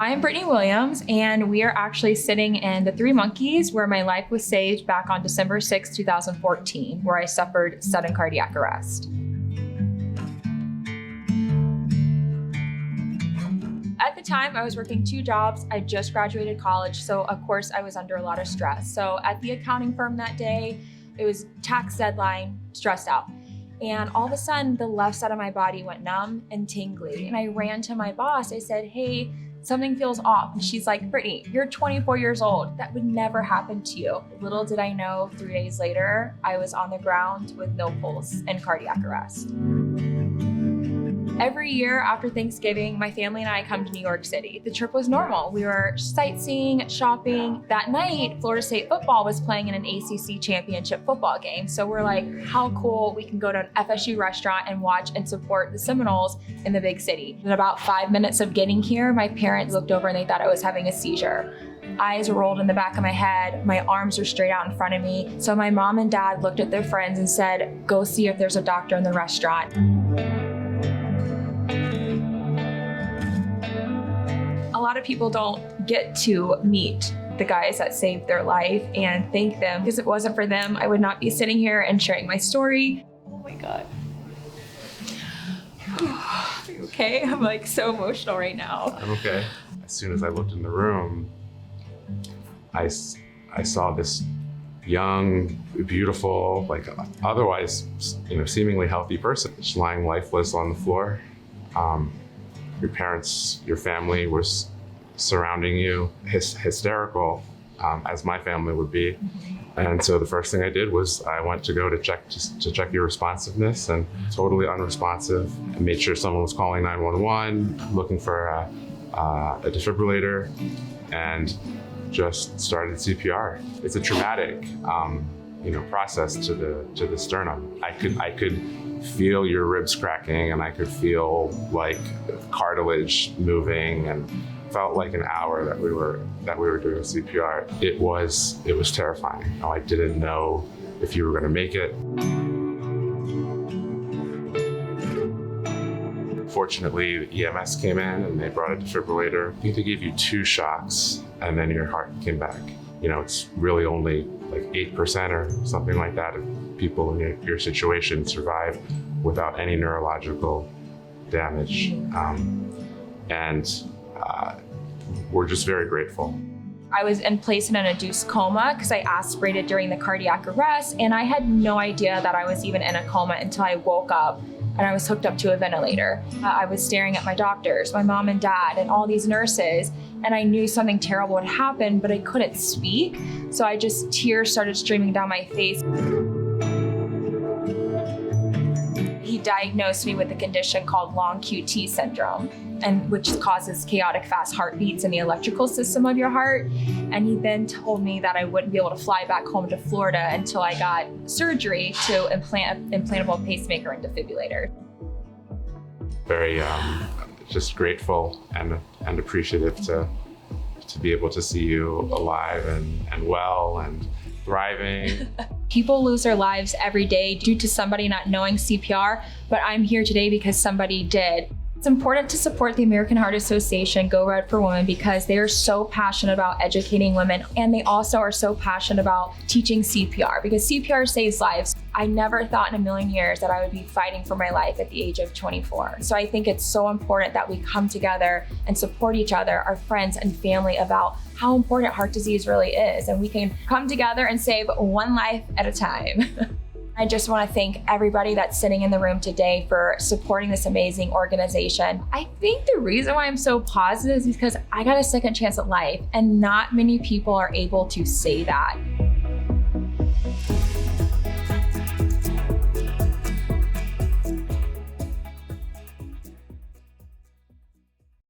I'm Brittany Williams, and we are actually sitting in the Three Monkeys where my life was saved back on December 6, 2014, where I suffered sudden cardiac arrest. At the time, I was working 2 jobs. I just graduated college, so of course I was under a lot of stress. So at the accounting firm that day, it was tax deadline, stressed out. And all of a sudden, the left side of my body went numb and tingly. And I ran to my boss. I said, hey, something feels off. And she's like, Brittany, you're 24 years old. That would never happen to you. Little did I know, 3 days later, I was on the ground with no pulse and cardiac arrest. Every year after Thanksgiving, my family and I come to New York City. The trip was normal. We were sightseeing, shopping. That night, Florida State football was playing in an ACC championship football game. So we're like, how cool, we can go to an FSU restaurant and watch and support the Seminoles in the big city. In about 5 minutes of getting here, my parents looked over and they thought I was having a seizure. Eyes rolled in the back of my head. My arms were straight out in front of me. So my mom and dad looked at their friends and said, go see if there's a doctor in the restaurant. A lot of people don't get to meet the guys that saved their life and thank them, because if it wasn't for them, I would not be sitting here and sharing my story. Oh my God. Are you okay? I'm like so emotional right now. I'm okay. As soon as I looked in the room, I saw this young, beautiful, like otherwise, seemingly healthy person just lying lifeless on the floor. Your parents, your family was surrounding you, hysterical, as my family would be. And so the first thing I did was I went to go to check your responsiveness, and totally unresponsive. I made sure someone was calling 911, looking for a defibrillator, and just started CPR. It's a traumatic, process to the sternum. I could feel your ribs cracking, and I could feel like cartilage moving, and felt like an hour that we were doing CPR. It was terrifying. I didn't know if you were going to make it. Fortunately, the EMS came in and they brought a defibrillator. I think they gave you 2 shocks, and then your heart came back. It's really only like 8% or something like that of people in your situation survive without any neurological damage. We're just very grateful. I was placed in an induced coma because I aspirated during the cardiac arrest, and I had no idea that I was even in a coma until I woke up and I was hooked up to a ventilator. I was staring at my doctors, my mom and dad, and all these nurses, and I knew something terrible had happened, but I couldn't speak. So tears started streaming down my face. He diagnosed me with a condition called long QT syndrome, and which causes chaotic fast heartbeats in the electrical system of your heart. And he then told me that I wouldn't be able to fly back home to Florida until I got surgery to implant an implantable pacemaker and defibrillator. Very just grateful and appreciative to be able to see you alive and well and thriving. People lose their lives every day due to somebody not knowing CPR, but I'm here today because somebody did. It's important to support the American Heart Association, Go Red for Women, because they are so passionate about educating women, and they also are so passionate about teaching CPR, because CPR saves lives. I never thought in a million years that I would be fighting for my life at the age of 24. So I think it's so important that we come together and support each other, our friends and family, about how important heart disease really is, and we can come together and save one life at a time. I just want to thank everybody that's sitting in the room today for supporting this amazing organization. I think the reason why I'm so positive is because I got a second chance at life, and not many people are able to say that.